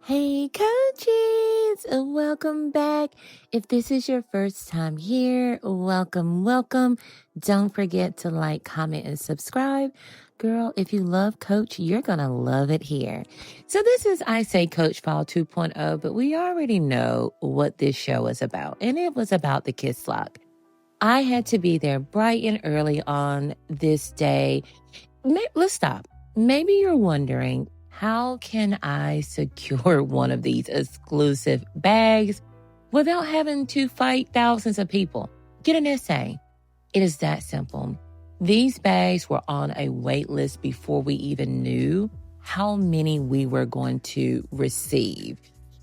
Hey coaches, welcome back. If this is your first time here, welcome. Don't forget to like, comment, and subscribe. Girl, if you love Coach, you're going to love it here. So this is I Say Coach Fall 2.0, but we already know what this show is about, and it was about the KISSLOCK. I had to be there bright and early on this day. Let's stop. Maybe you're wondering, how can I secure one of these exclusive bags without having to fight thousands of people? Get an essay. It is that simple. These bags were on a wait list before we even knew how many we were going to receive.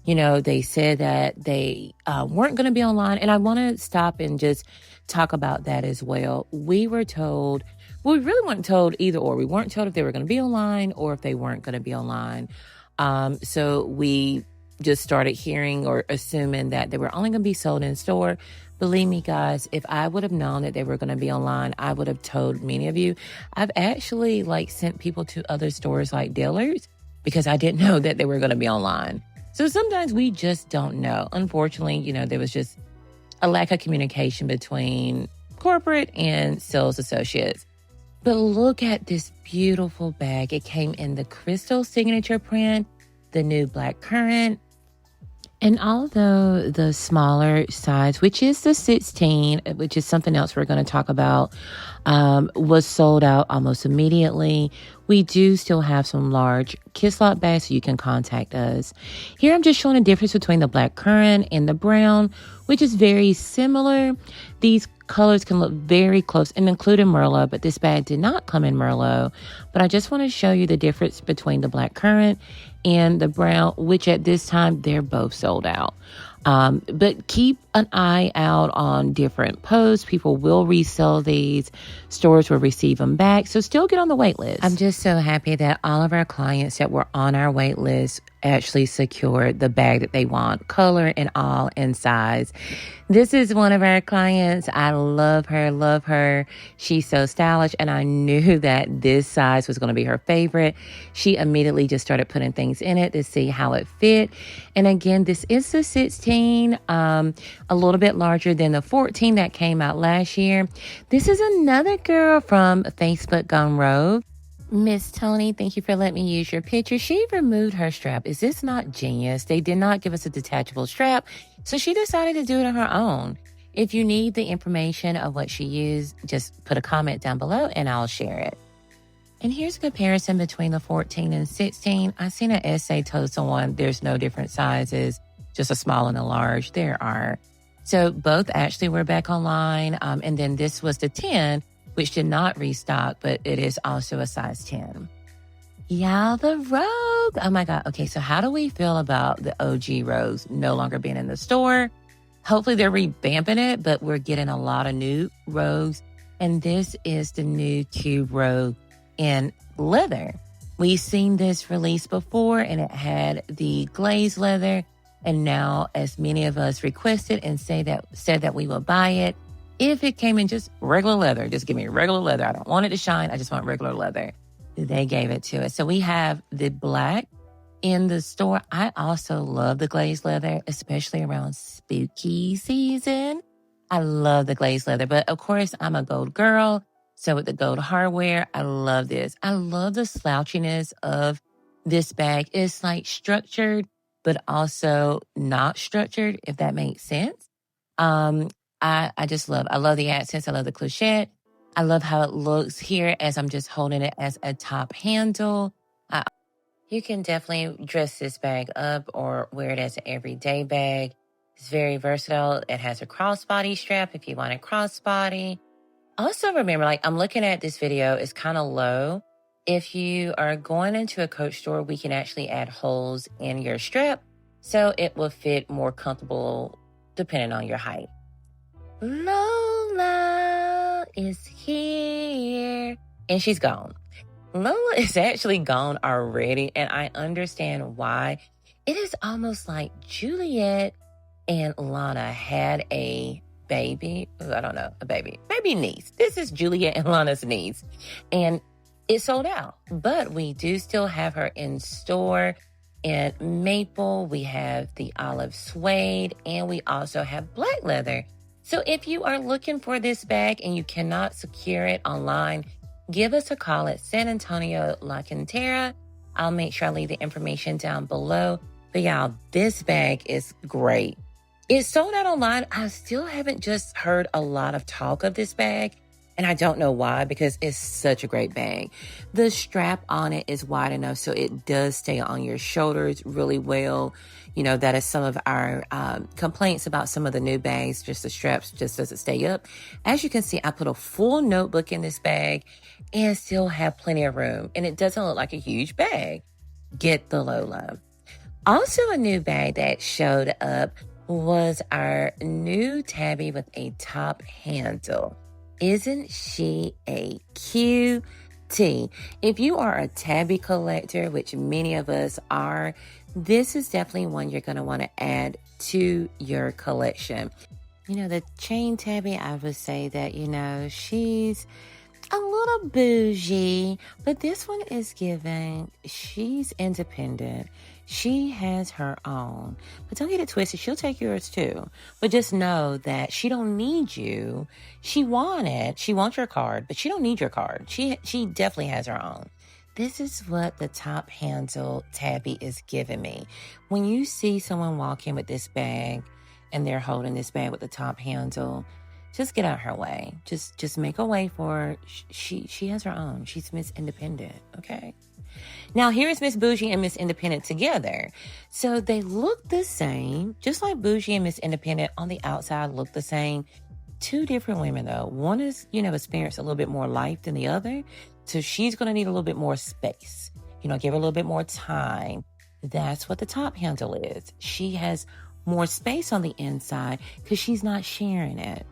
You know, they said that they weren't going to be online, and I want to stop and just talk about that as well. We were told, we really weren't told either or. We weren't told if they were going to be online or if they weren't going to be online. So we just started hearing or assuming that they were only going to be sold in store. Believe me, guys, if I would have known that they were going to be online, I would have told many of you. I've actually sent people to other stores like Dillard's because I didn't know that they were going to be online. So sometimes we just don't know. Unfortunately, there was just a lack of communication between corporate and sales associates. But look at this beautiful bag. It came in the crystal signature print, the new black currant. And although the smaller size, which is the 16, which is something else we're going to talk about, was sold out almost immediately, we do still have some large KISSLOCK bags, so you can contact us. Here I'm just showing the difference between the black currant and the brown, which is very similar. These colors can look very close and including Merlot, but this bag did not come in Merlot. But I just want to show you the difference between the black currant and the brown, which at this time, they're both sold out. But keep an eye out on different posts. People will resell these. Stores will receive them back. So still get on the wait list. I'm just so happy that all of our clients that were on our wait list actually secured the bag that they want, color and all, and size. This is one of our clients. I love her. She's so stylish, and I knew that this size was going to be her favorite. She immediately just started putting things in it to see how it fit. And again, this is the 16, a little bit larger than the 14 that came out last year. This is another girl from Facebook Gone Rogue. Miss Tony, thank you for letting me use your picture. She removed her strap. Is this not genius? They did not give us a detachable strap, so she decided to do it on her own. If you need the information of what she used, just put a comment down below and I'll share it. And here's a comparison between the 14 and 16. I seen an essay told someone there's no different sizes, just a small and a large. There are. So both actually were back online. And then this was the 10, which did not restock, but it is also a size 10. Y'all, the Rogue. Oh my God. Okay, so how do we feel about the OG Rogues no longer being in the store? Hopefully they're revamping it, but we're getting a lot of new Rogues. And this is the new Cube Rogue in leather. We've seen this released before, and it had the glazed leather. And now, as many of us requested and said that we will buy it, if it came in just regular leather, just give me regular leather. I don't want it to shine. I just want regular leather. They gave it to us. So we have the black in the store. I also love the glazed leather, especially around spooky season. I love the glazed leather, but of course I'm a gold girl. So with the gold hardware, I love this. I love the slouchiness of this bag. It's structured, but also not structured, if that makes sense. I just love the accents. I love the clochette. I love how it looks here as I'm just holding it as a top handle. You can definitely dress this bag up or wear it as an everyday bag. It's very versatile. It has a crossbody strap if you want a crossbody. Also remember, I'm looking at this video, it's kind of low. If you are going into a Coach store, we can actually add holes in your strap so it will fit more comfortable depending on your height. Lola is here, and she's gone. Lola is actually gone already, and I understand why. It is almost like Juliet and Lana had a baby. I don't know, a baby niece. This is Juliet and Lana's niece, and it sold out. But we do still have her in store, in maple, we have the olive suede, and we also have black leather. So if you are looking for this bag and you cannot secure it online, give us a call at San Antonio La Cantera. I'll make sure I leave the information down below. But y'all, this bag is great. It's sold out online. I still haven't just heard a lot of talk of this bag. And I don't know why, because it's such a great bag. The strap on it is wide enough so it does stay on your shoulders really well. You know, that is some of our complaints about some of the new bags. Just the straps just doesn't stay up. As you can see, I put a full notebook in this bag and still have plenty of room. And it doesn't look like a huge bag. Get the Lola. Also a new bag that showed up was our new Tabby with a top handle. Isn't she a cutie? If you are a Tabby collector, which many of us are, this is definitely one you're going to want to add to your collection. You know, the chain Tabby, I would say that, you know, she's a little bougie, but this one is giving, she's independent. She has her own. But don't get it twisted, she'll take yours too. But just know that she don't need you. She wants your card, but she don't need your card. She definitely has her own. This is what the top handle Tabby is giving me. When you see someone walk in with this bag and they're holding this bag with the top handle, just get out her way. Just make a way for her. She has her own. She's Miss Independent, okay? Now, here's Miss Bougie and Miss Independent together. So they look the same, just like Bougie and Miss Independent on the outside look the same. Two different women, though. One is, you know, experienced a little bit more life than the other. So she's going to need a little bit more space. You know, give her a little bit more time. That's what the top handle is. She has more space on the inside because she's not sharing it.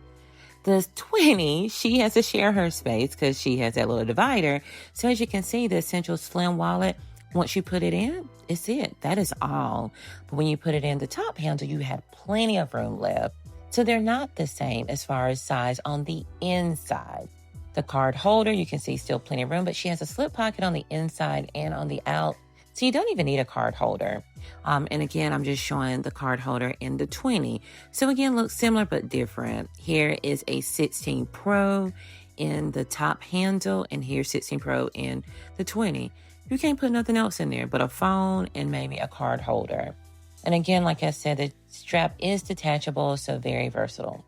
The 20, she has to share her space because she has that little divider. So as you can see, the Essential Slim wallet, once you put it in, it's it. That is all. But when you put it in the top handle, you have plenty of room left. So they're not the same as far as size on the inside. The card holder, you can see still plenty of room, but she has a slip pocket on the inside and on the out. So you don't even need a card holder. And again, I'm just showing the card holder in the 20. So again, looks similar but different. Here is a 16 Pro in the top handle, and here's 16 Pro in the 20. You can't put nothing else in there but a phone and maybe a card holder. And again, like I said, the strap is detachable, so very versatile.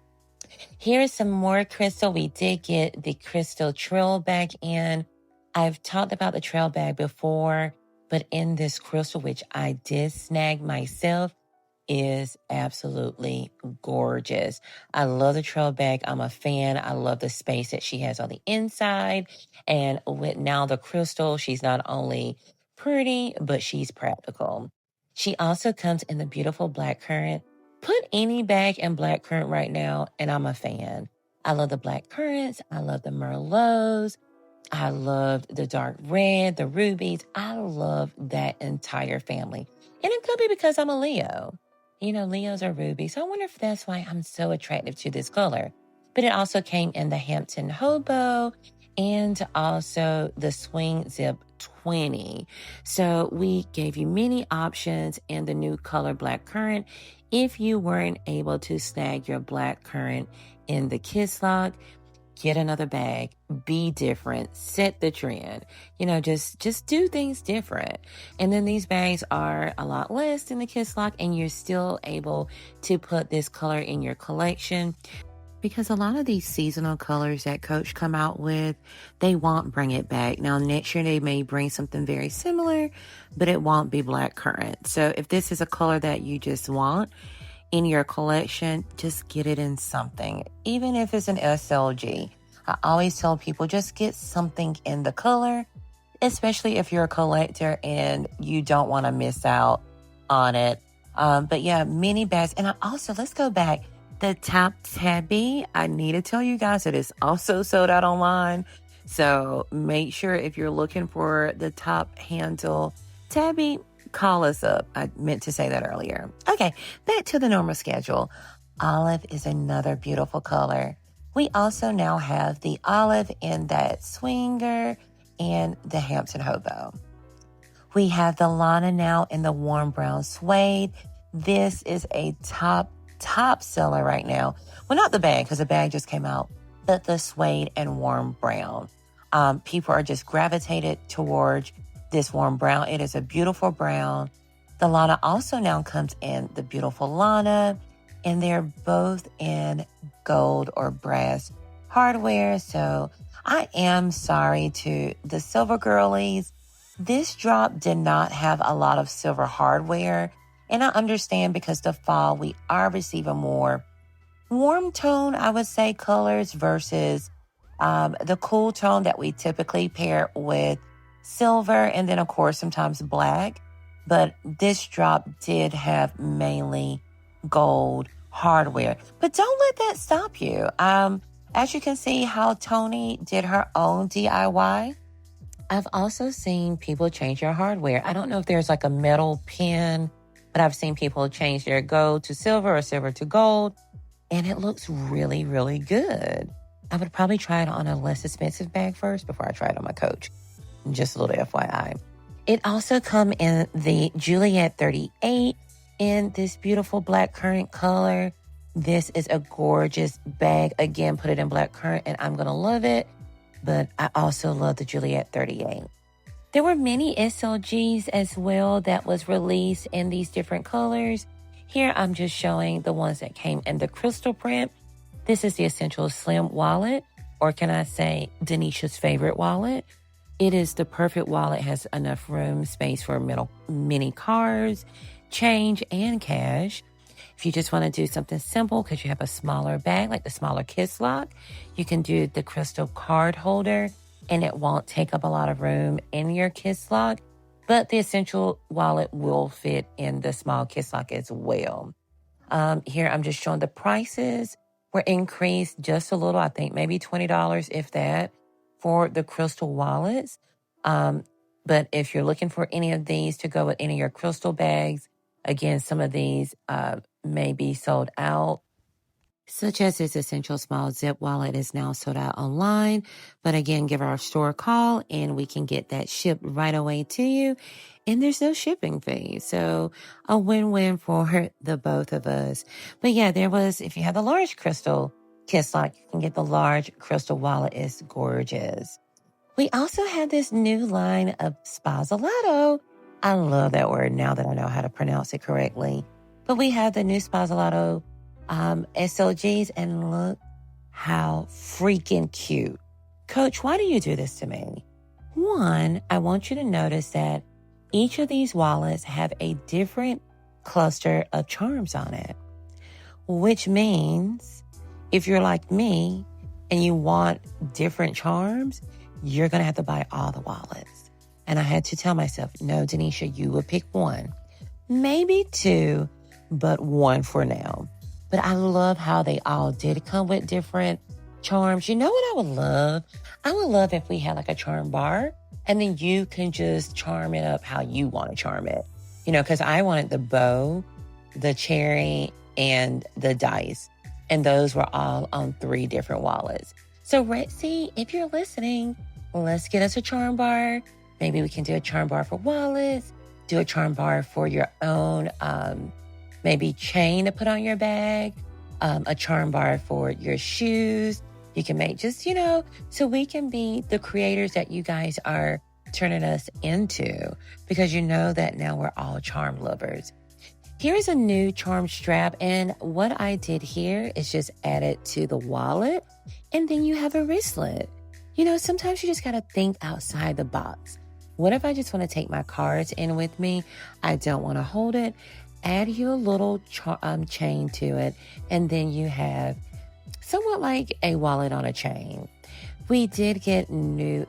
Here is some more crystal. We did get the crystal trail bag in. I've talked about the trail bag before, but in this crystal, which I did snag myself, is absolutely gorgeous. I love the trail bag. I'm a fan. I love the space that she has on the inside. And with now the crystal, she's not only pretty, but she's practical. She also comes in the beautiful black currant. Put any bag in black currant right now, and I'm a fan. I love the black currants. I love the merlots. I loved the dark red, the rubies. I love that entire family. And it could be because I'm a Leo. You know, Leos are rubies. So I wonder if that's why I'm so attractive to this color. But it also came in the Hampton Hobo and also the Swing Zip 20. So we gave you many options in the new color black currant. If you weren't able to snag your black currant in the KISSLOCK, get another bag, be different, set the trend. You know, just do things different. And then these bags are a lot less than the KISSLOCK, and you're still able to put this color in your collection. Because a lot of these seasonal colors that Coach come out with, they won't bring it back. Now, next year they may bring something very similar, but it won't be black currant. So if this is a color that you just want in your collection, just get it in something, even if it's an SLG. I always tell people just get something in the color, especially if you're a collector and you don't want to miss out on it. But yeah, mini bags. And I also, let's go back. The top Tabby, I need to tell you guys that it's also sold out online. So make sure if you're looking for the top handle Tabby, call us up. I meant to say that earlier. Okay, back to the normal schedule. Olive is another beautiful color. We also now have the olive in that swinger and the Hampton Hobo. We have the Lana now in the warm brown suede. This is a top seller right now. Well, not the bag, because the bag just came out, but the suede and warm brown. People are just gravitated towards this warm brown. It is a beautiful brown. The Lana also now comes in the beautiful Lana, and they're both in gold or brass hardware. So I am sorry to the silver girlies. This drop did not have a lot of silver hardware. And I understand, because the fall, we are receiving more warm tone, I would say, colors versus the cool tone that we typically pair with silver, and then, of course, sometimes black. But this drop did have mainly gold hardware. But don't let that stop you. As you can see how Tony did her own DIY, I've also seen people change their hardware. I don't know if there's like a metal pin, but I've seen people change their gold to silver or silver to gold, and it looks really, really good. I would probably try it on a less expensive bag first before I try it on my Coach. Just a little FYI. It also come in the Juliet 38 in this beautiful black currant color. This is a gorgeous bag. Again, put it in black currant and I'm going to love it. But I also love the Juliet 38. There were many SLGs as well that was released in these different colors. Here I'm just showing the ones that came in the crystal print. This is the Essential Slim wallet, or can I say Denisha's favorite wallet. It is the perfect wallet, has enough room, space for mini cards, change, and cash. If you just want to do something simple because you have a smaller bag, like the smaller KISSLOCK, you can do the crystal card holder, and it won't take up a lot of room in your KISSLOCK. But the Essential wallet will fit in the small KISSLOCK as well. Here I'm just showing the prices were increased just a little, I think maybe $20, if that, for the crystal wallets. But if you're looking for any of these to go with any of your crystal bags, again, some of these may be sold out. Such as this Essential Small Zip wallet is now sold out online. But again, give our store a call and we can get that shipped right away to you. And there's no shipping fee. So a win-win for the both of us. But yeah, there was, if you have the large crystal KISSLOCK, you can get the large crystal wallet. It's gorgeous. We also have this new line of Spazelatto. I love that word now that I know how to pronounce it correctly. But we have the new Spazelatto SLGs, and look how freaking cute. Coach, why do you do this to me? One, I want you to notice that each of these wallets have a different cluster of charms on it, which means if you're like me and you want different charms, you're going to have to buy all the wallets. And I had to tell myself, no, Denisha, you will pick one, maybe two, but one for now. But I love how they all did come with different charms. You know what I would love? I would love if we had like a charm bar and then you can just charm it up how you want to charm it. You know, because I wanted the bow, the cherry, and the dice. And those were all on 3 different wallets. So Retsy, if you're listening, let's get us a charm bar. Maybe we can do a charm bar for wallets, do a charm bar for your own maybe chain to put on your bag, a charm bar for your shoes. You can make just, you know, so we can be the creators that you guys are turning us into, because you know that now we're all charm lovers. Here's a new charm strap, and what I did here is just add it to the wallet, and then you have a wristlet. You know, sometimes you just got to think outside the box. What if I just want to take my cards in with me? I don't want to hold it. Add you a little chain to it, and then you have somewhat like a wallet on a chain. We did get new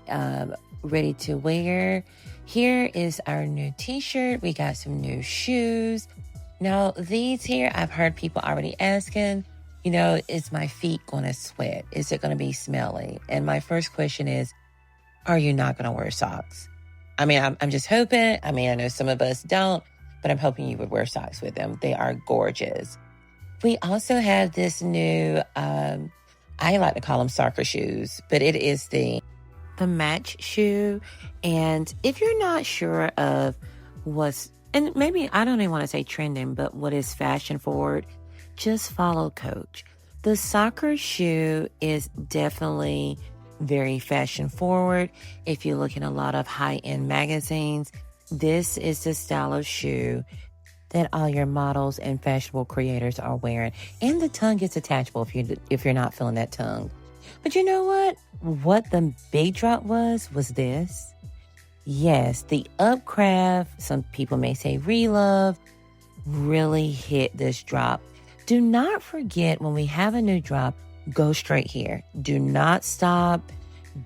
ready to wear. Here is our new t-shirt. We got some new shoes. Now, these here, I've heard people already asking, you know, is my feet going to sweat? Is it going to be smelly? And my first question is, are you not going to wear socks? I mean, I'm just hoping. I mean, I know some of us don't, but I'm hoping you would wear socks with them. They are gorgeous. We also have this new, I like to call them soccer shoes, but it is the the match shoe. And if you're not sure of what's, and maybe I don't even want to say trending, but what is fashion forward, just follow Coach. The soccer shoe is definitely very fashion forward. If you look in a lot of high-end magazines, this is the style of shoe that all your models and fashionable creators are wearing. And the tongue is attachable if you're not feeling that tongue. But you know what? What the big drop was this. Yes, the Upcraft, some people may say ReLove, really hit this drop. Do not forget, when we have a new drop, go straight here. Do not stop.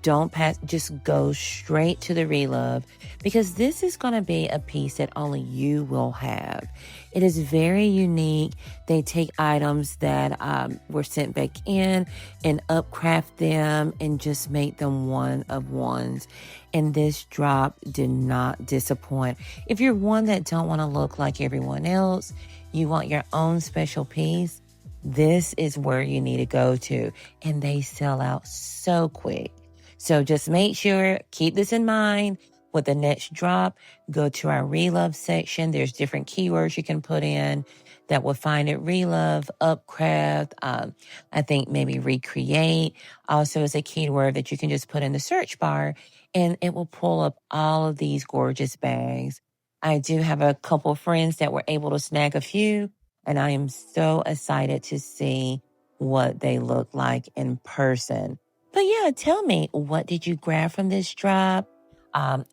Don't pass. Just go straight to the ReLove, because this is going to be a piece that only you will have. It is very unique. They take items that were sent back in and upcraft them and just make them one of ones. And this drop did not disappoint. If you're one that don't want to look like everyone else, you want your own special piece, this is where you need to go to. And they sell out so quick. So just make sure, keep this in mind. With the next drop, go to our ReLove section. There's different keywords you can put in that will find it. ReLove, Upcraft, I think maybe recreate. Also is a keyword that you can just put in the search bar, and it will pull up all of these gorgeous bags. I do have a couple friends that were able to snag a few, and I am so excited to see what they look like in person. But yeah, tell me, what did you grab from this drop?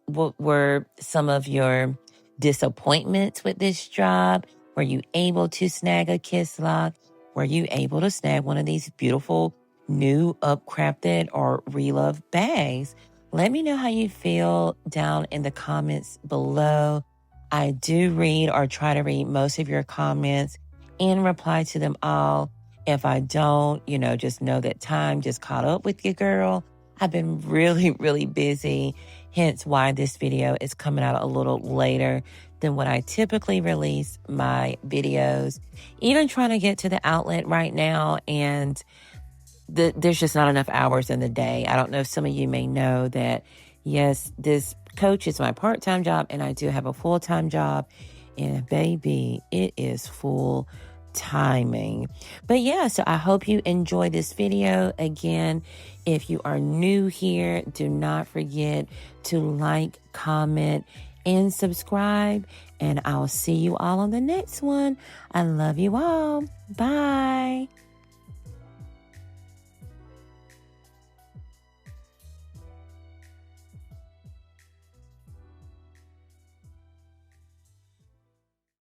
What were some of your disappointments with this drop? Were you able to snag a KISSLOCK? Were you able to snag one of these beautiful new upcrafted or ReLove bags? Let me know how you feel down in the comments below. I do read or try to read most of your comments and reply to them all. If I don't, just know that time just caught up with you, girl. I've been really, really busy, hence why this video is coming out a little later than what I typically release my videos. Even trying to get to the outlet right now, and there's just not enough hours in the day. I don't know if some of you may know that, yes, this Coach is my part-time job, and I do have a full-time job. And baby, it is full timing. But yeah, so I hope you enjoy this video. Again, if you are new here, do not forget to like, comment, and subscribe. And I'll see you all on the next one. I love you all. Bye.